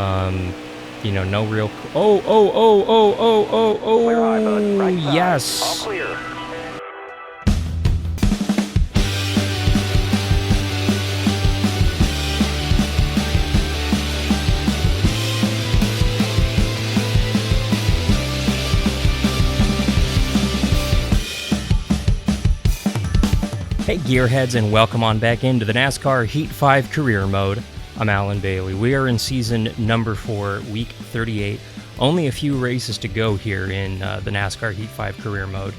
You know, no real... Clear high, bud. Right side. Yes! All clear. Hey gearheads, and welcome on back into the NASCAR Heat 5 Career Mode. I'm Alan Bailey. We are in season number 4, week 38. Only a few races to go here in the NASCAR Heat 5 Career Mode.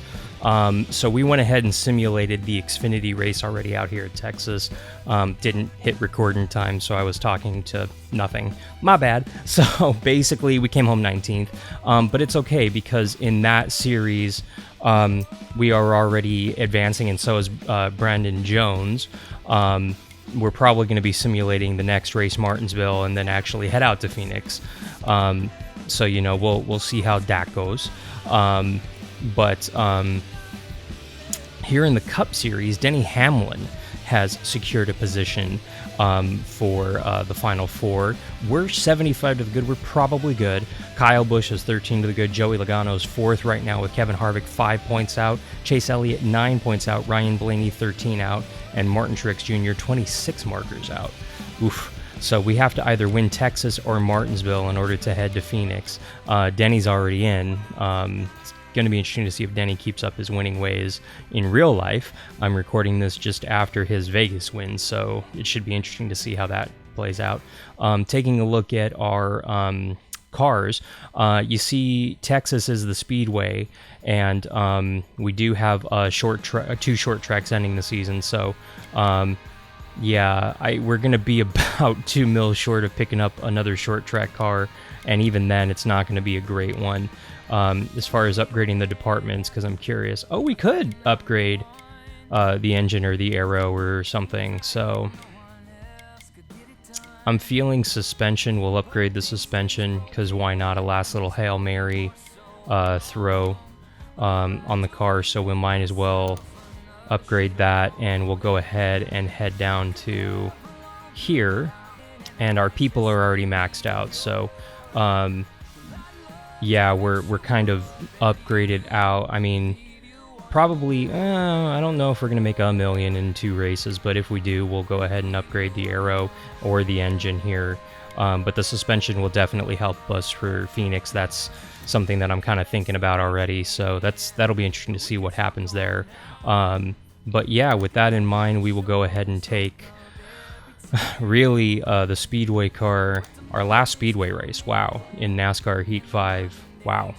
So we went ahead and simulated the Xfinity race already out here at Texas. Didn't hit record in time, so I was talking to nothing. My bad. So basically, we came home 19th. But it's okay, because in that series... we are already advancing, and so is Brandon Jones. We're probably going to be simulating the next race, Martinsville, and then actually head out to Phoenix. So you know, we'll see how that goes. But here in the Cup Series, Denny Hamlin has secured a position for the Final Four. We're 75 to the good. We're probably good. Kyle Busch is 13 to the good. Joey Logano's 4th right now with Kevin Harvick 5 points out. Chase Elliott 9 points out. Ryan Blaney 13 out. And Martin Truex Jr. 26 markers out. Oof. So we have to either win Texas or Martinsville in order to head to Phoenix. Denny's already in. It's going to be interesting to see if Denny keeps up his winning ways in real life. I'm recording this just after his Vegas win, so it should be interesting to see how that plays out. Taking a look at our cars, you see Texas is the speedway, and we do have two short tracks ending the season, so yeah, we're going to be about 2 mil short of picking up another short track car, and even then it's not going to be a great one. As far as upgrading the departments, because I'm curious. Oh, we could upgrade the engine or the aero or something, so I'm feeling suspension. We'll upgrade the suspension, because why not? A last little Hail Mary throw on the car, so we might as well upgrade that, and we'll go ahead and head down to here, and our people are already maxed out, so yeah, we're kind of upgraded out. I mean, probably, I don't know if we're going to make $1 million in 2 races, but if we do, we'll go ahead and upgrade the aero or the engine here. But the suspension will definitely help us for Phoenix. That's something that I'm kind of thinking about already, so that'll be interesting to see what happens there. But yeah, with that in mind, we will go ahead and take really the Speedway car, our last Speedway race. Wow, in NASCAR Heat 5. Wow.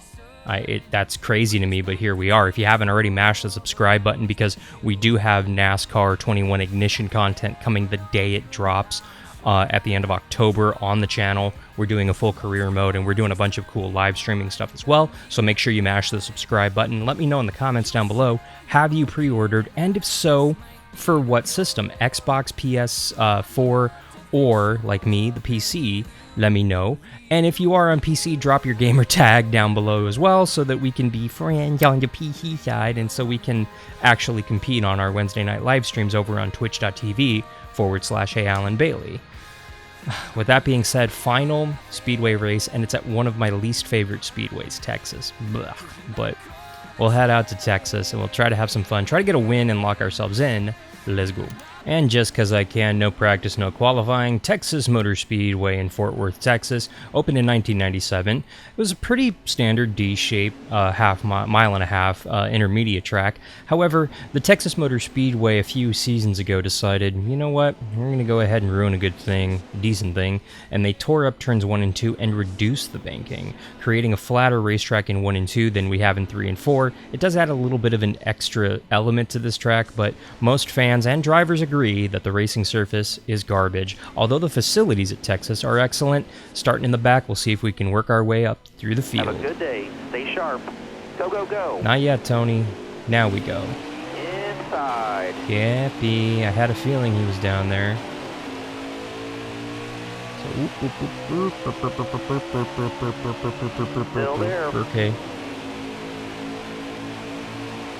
That's crazy to me, but here we are. If you haven't already, mash the subscribe button, because we do have NASCAR 21 Ignition content coming the day it drops at the end of October on the channel. We're doing a full career mode, and we're doing a bunch of cool live streaming stuff as well, so make sure you mash the subscribe button. Let me know in the comments down below, have you pre-ordered, and if so, for what system? Xbox, PS4, or, like me, the PC? Let me know. And if you are on PC, drop your gamer tag down below as well, so that we can be friends on the PC side, and so we can actually compete on our Wednesday night live streams over on twitch.tv/HeyAlanBailey. With that being said, final Speedway race, and it's at one of my least favorite speedways, Texas. Blah. But we'll head out to Texas, and we'll try to have some fun, try to get a win and lock ourselves in. Let's go. And just because I can, no practice, no qualifying, Texas Motor Speedway in Fort Worth, Texas, opened in 1997. It was a pretty standard D-shape, mile and a half intermediate track. However, the Texas Motor Speedway a few seasons ago decided, you know what, we're going to go ahead and ruin a good thing, decent thing, and they tore up turns 1 and 2 and reduced the banking, creating a flatter racetrack in 1 and 2 than we have in 3 and 4. It does add a little bit of an extra element to this track, but most fans and drivers agree that the racing surface is garbage. Although the facilities at Texas are excellent, starting in the back, we'll see if we can work our way up through the field. Have a good day. Stay sharp. Go, go, go. Not yet, Tony. Now we go. Inside. Yappy. I had a feeling he was down there. Still there. Okay.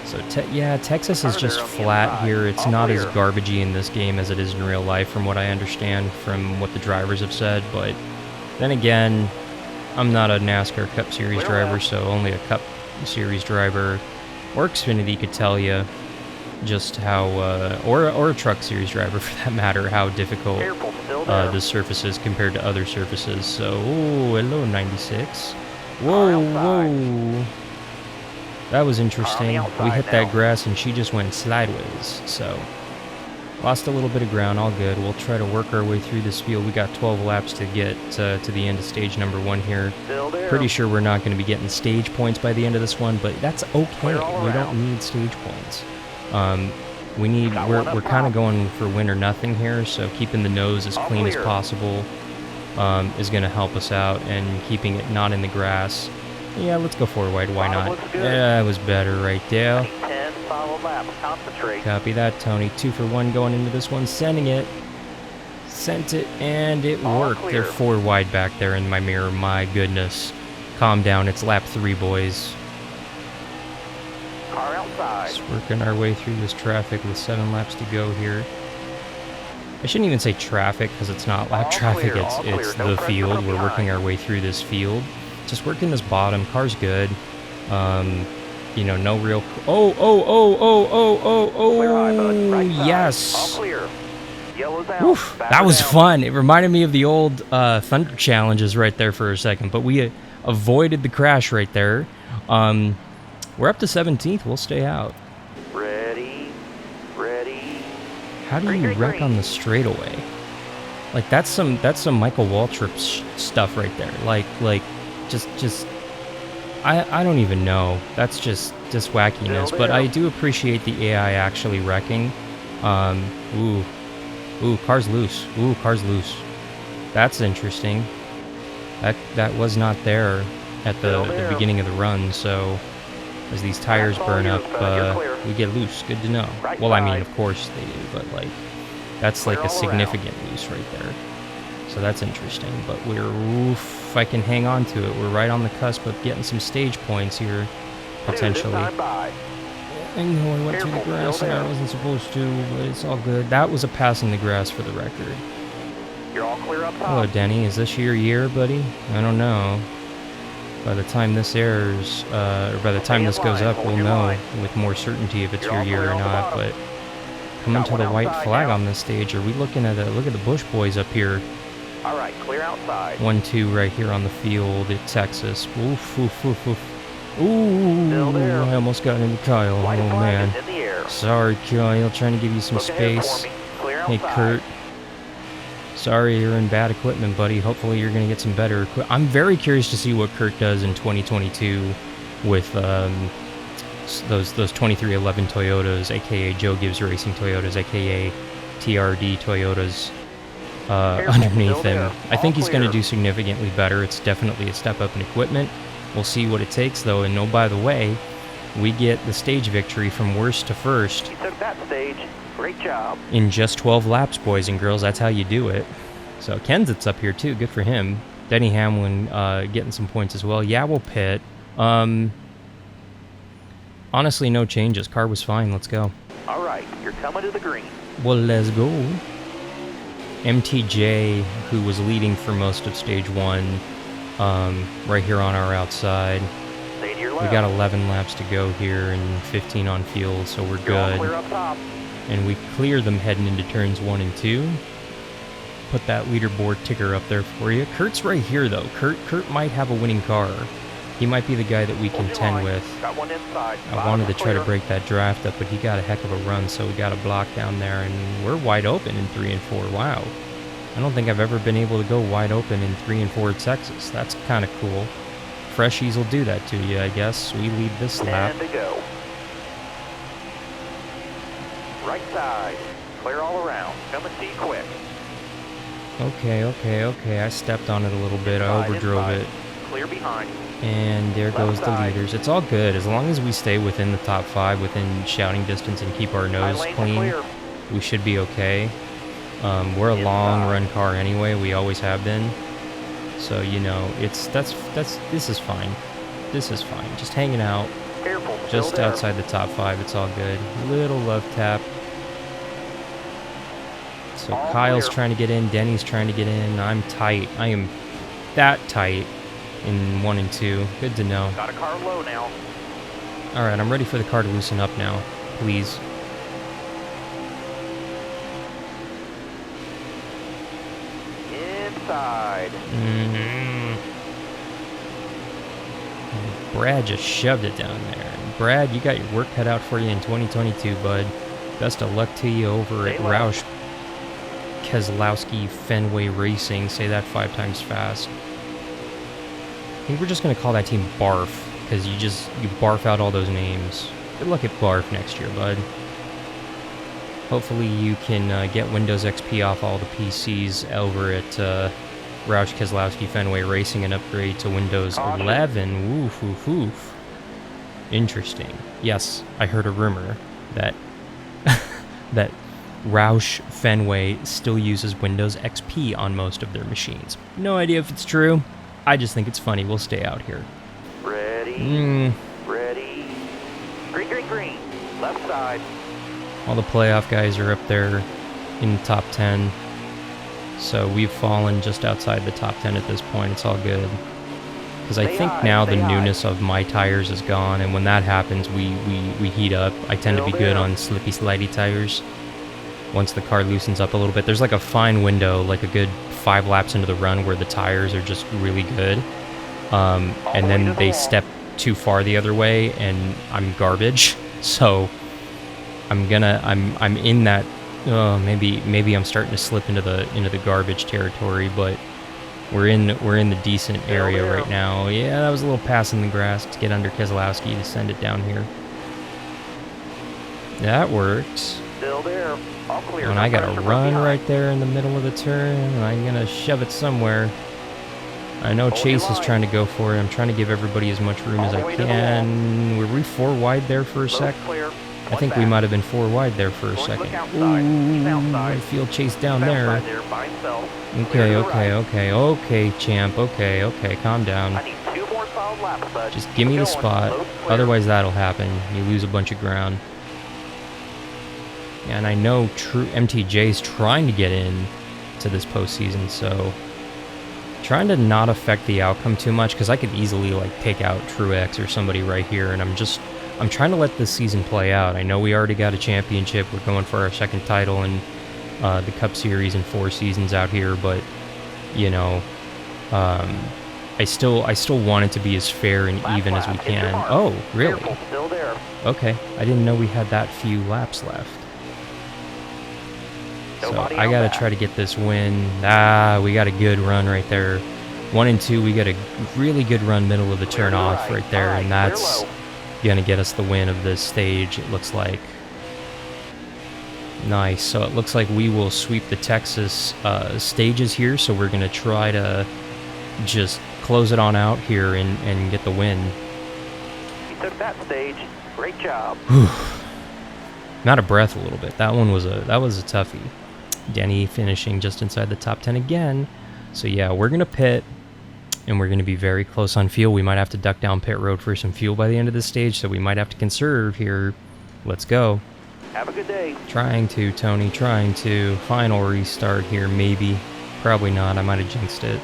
So, yeah, Texas is just flat here. It's not as garbagey in this game as it is in real life, from what I understand from what the drivers have said, but Then again, I'm not a NASCAR Cup Series driver, so only a Cup Series driver or Xfinity could tell you just how, or a Truck Series driver for that matter, how difficult the surface is compared to other surfaces. So, oh, hello 96. Whoa, whoa. That was interesting. We hit that grass and she just went sideways, so lost a little bit of ground, all good. We'll try to work our way through this field. We got 12 laps to get to the end of stage number 1 here. Pretty sure we're not going to be getting stage points by the end of this one, but that's okay. We don't need stage points. We're kind of going for win or nothing here, so keeping the nose as clean as possible is going to help us out, and keeping it not in the grass. Yeah, let's go 4 wide. Why not? Yeah, that was better right there. Copy that, Tony. 2 for 1 going into this one. Sending it. Sent it, and it worked. They're 4 wide back there in my mirror. My goodness. Calm down. It's lap 3, boys. Car outside. Just working our way through this traffic with 7 laps to go here. I shouldn't even say traffic, because it's not lap traffic. It's the field. We're working our way through this field. Just working this bottom. Car's good. You know, no real... Oh, yes. All clear. Yellow's out. Oof, that was fun. It reminded me of the old Thunder Challenges right there for a second, but we avoided the crash right there. We're up to 17th. We'll stay out. Ready. How do you wreck on the straightaway? Like, that's some Michael Waltrip stuff right there. Like, just... I don't even know. That's just wackiness. But I do appreciate the AI actually wrecking. Ooh, car's loose. Car's loose. That's interesting. That was not there at the beginning of the run. So as these tires burn up, we get loose. Good to know. Well, I mean, of course they do, but like that's like a significant loose right there. So that's interesting. But if I can hang on to it, we're right on the cusp of getting some stage points here, potentially. I know I went through the grass and I wasn't supposed to, but it's all good. That was a pass in the grass for the record. You're all clear up top. Hello, Denny. Is this your year, buddy? I don't know. By the time this airs, or by the time this goes up, we'll know with more certainty if it's your year or not. But coming to the white flag on this stage, are we looking at look at the Bush boys up here? All right, clear outside. 1-2 right here on the field at Texas. Oof. Ooh, I almost got into Kyle. Oh, man. Sorry, Kyle. Trying to give you some space. Hey, Kurt. Sorry, you're in bad equipment, buddy. Hopefully you're going to get some better equipment. I'm very curious to see what Kurt does in 2022 with those 2311 Toyotas, a.k.a. Joe Gibbs Racing Toyotas, a.k.a. TRD Toyotas. Underneath him. I think he's going to do significantly better. It's definitely a step up in equipment. We'll see what it takes, though. And oh, by the way, we get the stage victory from worst to first. He took that stage. Great job. In just 12 laps, boys and girls. That's how you do it. So Kenseth's up here, too. Good for him. Denny Hamlin getting some points as well. Yeah, we'll pit. Honestly, no changes. Car was fine. Let's go. All right. You're coming to the green. Well, let's go. MTJ, who was leading for most of stage 1, right here on our outside. We got 11 laps to go here and 15 on field, so we're good. And we clear them heading into turns 1 and 2. Put that leaderboard ticker up there for you. Kurt's right here, though. Kurt might have a winning car. He might be the guy that we contend with. I wanted to try to break that draft up, but he got a heck of a run, so we got a block down there, and we're wide open in 3 and 4. Wow. I don't think I've ever been able to go wide open in 3 and 4 at Texas. That's kind of cool. Freshies will do that to you, I guess. We lead this lap. To go. Right side. Clear all around. Coming to you quick. Okay. I stepped on it a little bit. I overdrove it. Clear behind. And there goes the leaders. It's all good. As long as we stay within the top 5, within shouting distance, and keep our nose clean, we should be okay. We're a long run car anyway. We always have been. So, you know, this is fine. This is fine. Just hanging out. Just outside the top 5. It's all good. Little love tap. So Kyle's trying to get in. Denny's trying to get in. I'm tight. I am that tight in 1 and 2. Good to know. Got a car low now. All right, I'm ready for the car to loosen up now, please. Inside. Brad just shoved it down there. Brad, you got your work cut out for you in 2022, bud. Best of luck to you over at Roush Keselowski Fenway Racing. Say that 5 times fast. I think we're just going to call that team BARF, because you barf out all those names. Good luck at BARF next year, bud. Hopefully you can get Windows XP off all the PCs over at Roush Keselowski Fenway Racing and upgrade to Windows 11. Woof, woof, woof. Interesting. Yes, I heard a rumor that that Roush Fenway still uses Windows XP on most of their machines. No idea if it's true. I just think it's funny. We'll stay out here. Ready. Ready. Green, green, green. Left side. All the playoff guys are up there in the top 10. So we've fallen just outside the top 10 at this point. It's all good. Because I think now the newness of my tires is gone, and when that happens, we heat up. I tend to be good on slippy, slidey tires. Once the car loosens up a little bit, there's like a fine window, like a good 5 laps into the run, where the tires are just really good. And then they step too far the other way, and I'm garbage. So I'm in that. Maybe I'm starting to slip into the garbage territory, but we're in the decent area right now. Yeah, that was a little pass in the grass to get under Keselowski to send it down here. That works. Still there. All clear. And I gotta run right there in the middle of the turn, and I'm gonna shove it somewhere. I know Chase is trying to go for it. I'm trying to give everybody as much room as I can. Were we 4 wide there for a sec? I think we might have been 4 wide there for a second. Ooh, I feel Chase down there. Okay, champ. Okay, calm down. Just give me the spot. Otherwise, that'll happen. You lose a bunch of ground. And I know MTJ's trying to get in to this postseason, so trying to not affect the outcome too much, because I could easily like take out Truex or somebody right here, and I'm trying to let this season play out. I know we already got a championship. We're going for our 2nd title in the Cup Series in 4 seasons out here, but you know, I still want it to be as fair and even as we can. Oh, really? Okay, I didn't know we had that few laps left. So I gotta try to get this win. We got a good run right there. 1 and 2, we got a really good run middle of the turn off right there, and that's gonna get us the win of this stage, it looks like. Nice. So it looks like we will sweep the Texas stages here, so we're gonna try to just close it on out here and get the win. You took that stage. Great job. I'm out of breath a little bit. That was a toughie. Denny finishing just inside the top 10 again. So yeah, we're gonna pit, and we're gonna be very close on fuel. We might have to duck down pit road for some fuel by the end of this stage, so we might have to conserve here. Let's go. Have a good day. Trying to, Tony, trying to. Final restart here, maybe. Probably not. I might have jinxed it.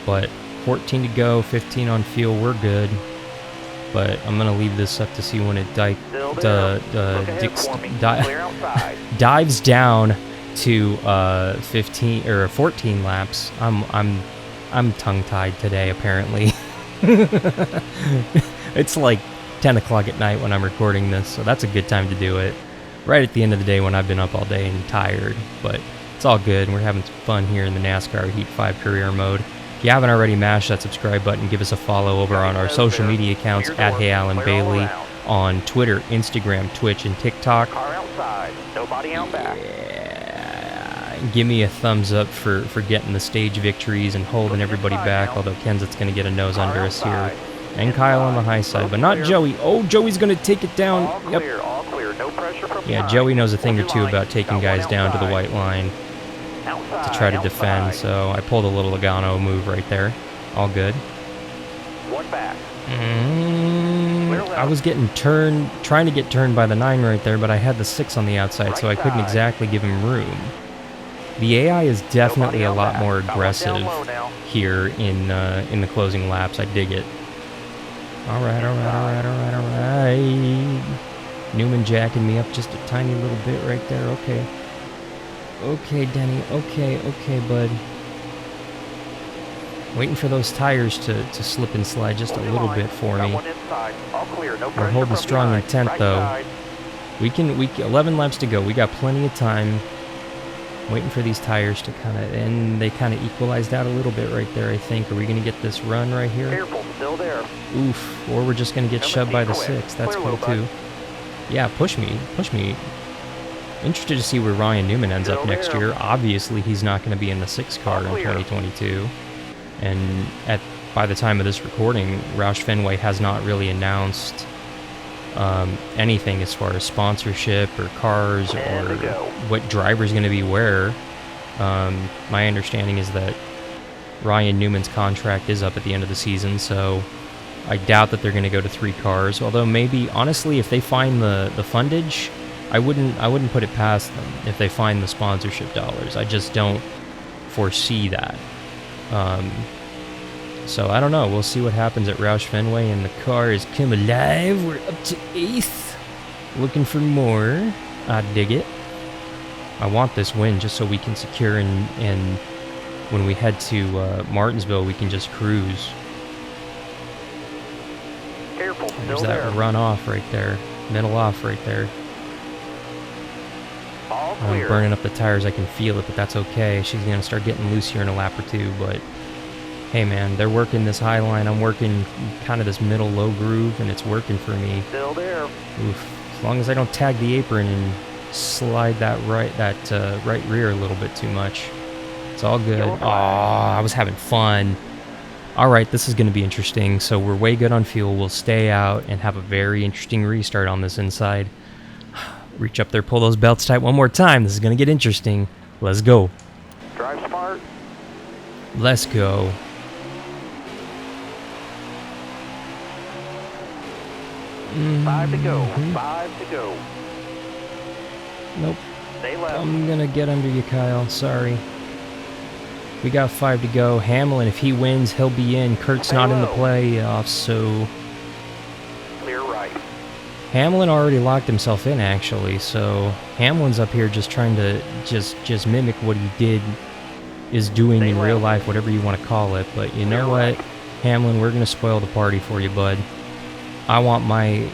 But 14 to go, 15 on fuel. We're good. But I'm gonna leave this up to see when it dives down to 15 or 14 laps. I'm tongue-tied today, apparently. It's like 10 o'clock at night when I'm recording this, so that's a good time to do it. Right at the end of the day when I've been up all day and tired, but it's all good. We're having some fun here in the NASCAR Heat 5 career mode. If you haven't already, mash that subscribe button. Give us a follow over on our social media accounts at HeyAlanBailey on Twitter, Instagram, Twitch, and TikTok. Car outside. Nobody out back. Give me a thumbs up for getting the stage victories and holding everybody back, although Kenseth's going to get a nose under us here. And Kyle on the high side, but not Joey. Oh, Joey's going to take it down. Yep. Yeah, Joey knows a thing or two about taking guys down to the white line to try to defend, so I pulled a little Logano move right there. All good. One back. I was getting turned, trying to get turned by the 9 right there, but I had the 6 on the outside, so I couldn't exactly give him room. The AI is definitely a on lot back. more That one's aggressive down low now. here in the closing laps. I dig it. All right. Newman jacking me up just a tiny little bit right there. Okay. Okay, Denny. Okay, bud. Waiting for those tires to slip and slide just a little bit for Got me. one inside. All clear. No We're pressure holding from strong behind. intent Right though. side. We 11 laps to go. We got plenty of time. Waiting for these tires to and they kind of equalized out a little bit right there, I think. Are we going to get this run right here? Careful, still there. Oof. Or we're just going to get Number shoved by the quick. 6. That's Clear cool low, bud. too. Yeah, push me. Interested to see where Ryan Newman ends up Still next there. year. Obviously, he's not going to be in the 6 car in All clear. 2022. And by the time of this recording, Roush Fenway has not really announced anything as far as sponsorship or cars And or to go. what driver's going to be where. My understanding is that Ryan Newman's contract is up at the end of the season, so I doubt that they're going to go to 3 cars. Although maybe, honestly, if they find the fundage, I wouldn't put it past them if they find the sponsorship dollars. I just don't foresee that. So I don't know. We'll see what happens at Roush Fenway, and the car is come alive. We're up to 8th. Looking for more. I dig it. I want this win just so we can secure and when we head to Martinsville, we can just cruise. Careful, There's still that there. run off right there. Middle off right there. All I'm clear. burning up the tires. I can feel it, but that's okay. She's going to start getting loose here in a lap or two, but hey man, they're working this high line. I'm working kind of this middle low groove, and it's working for me. Still there. Oof. As long as I don't tag the apron and slide that right rear a little bit too much, it's all good. Yellow Oh, flag. I was having fun. All right, this is going to be interesting. So we're way good on fuel. We'll stay out and have a very interesting restart on this inside. Reach up there, pull those belts tight one more time. This is going to get interesting. Let's go. Drive smart. Let's go. Five to go. Mhm. 5 to go. Nope. Stay left. I'm going to get under you, Kyle. Sorry. We got 5 to go. Hamlin, if he wins, he'll be in. Kurt's not in the Hello. playoffs, so Clear right. Hamlin already locked himself in, actually. So Hamlin's up here just trying to just mimic what he is doing Stay in real left. life, whatever you want to call it. But you know Clear what, right. Hamlin, we're going to spoil the party for you, bud. I want my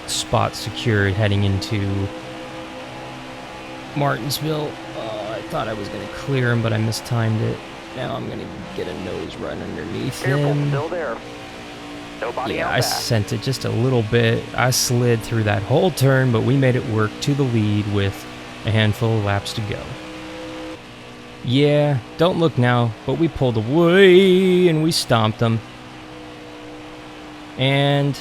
spot secured heading into Martinsville. I thought I was going to clear him, but I mistimed it. Now I'm going to get a nose right underneath Careful, him. still there. Nobody Yeah, out I back. sent it just a little bit. I slid through that whole turn, but we made it work to the lead with a handful of laps to go. Yeah, don't look now, but we pulled away and we stomped them. And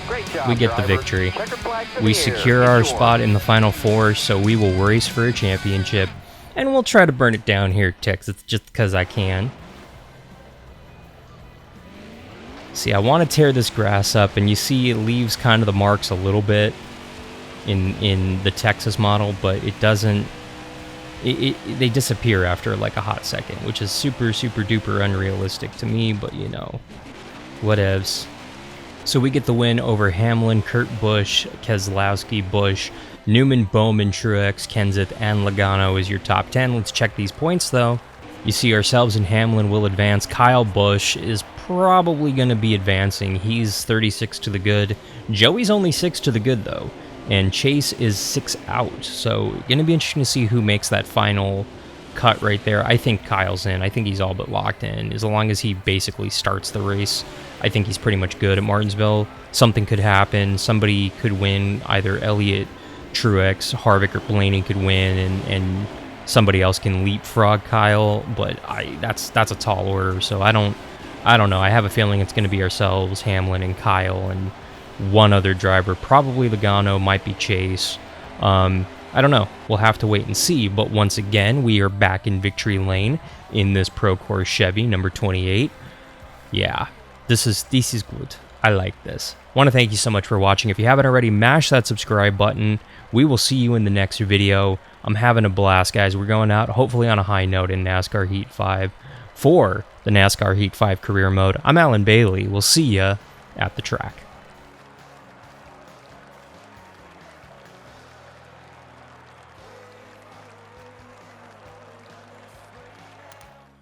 Great job, we get the driver. victory. Checkered flag to we the air. secure Get our yours. spot in the Final Four, so we will race for a championship. And we'll try to burn it down here, Texas, just because I can. See, I want to tear this grass up, and you see it leaves kind of the marks a little bit in the Texas model, but it doesn't. They disappear after like a hot second, which is super, super duper unrealistic to me, but you know, whatevs. So we get the win over Hamlin, Kurt Busch, Keselowski, Busch, Newman, Bowman, Truex, Kenseth, and Logano is your top 10. Let's check these points, though. You see ourselves and Hamlin will advance. Kyle Busch is probably going to be advancing. He's 36 to the good. Joey's only 6 to the good, though. And Chase is 6 out. So going to be interesting to see who makes that final cut right there. I think Kyle's in. I think he's all but locked in. As long as he basically starts the race, I think he's pretty much good at Martinsville. Something could happen. Somebody could win. Either Elliott, Truex, Harvick, or Blaney could win, and somebody else can leapfrog Kyle. But that's a tall order. So I don't know. I have a feeling it's going to be ourselves, Hamlin, and Kyle, and one other driver. Probably Logano, might be Chase. I don't know. We'll have to wait and see. But once again, we are back in victory lane in this Procore Chevy number 28. Yeah, this is good. I like this. I want to thank you so much for watching. If you haven't already, mash that subscribe button. We will see you in the next video. I'm having a blast, guys. We're going out hopefully on a high note in NASCAR Heat 5 for the NASCAR Heat 5 career mode. I'm Alan Bailey. We'll see ya at the track.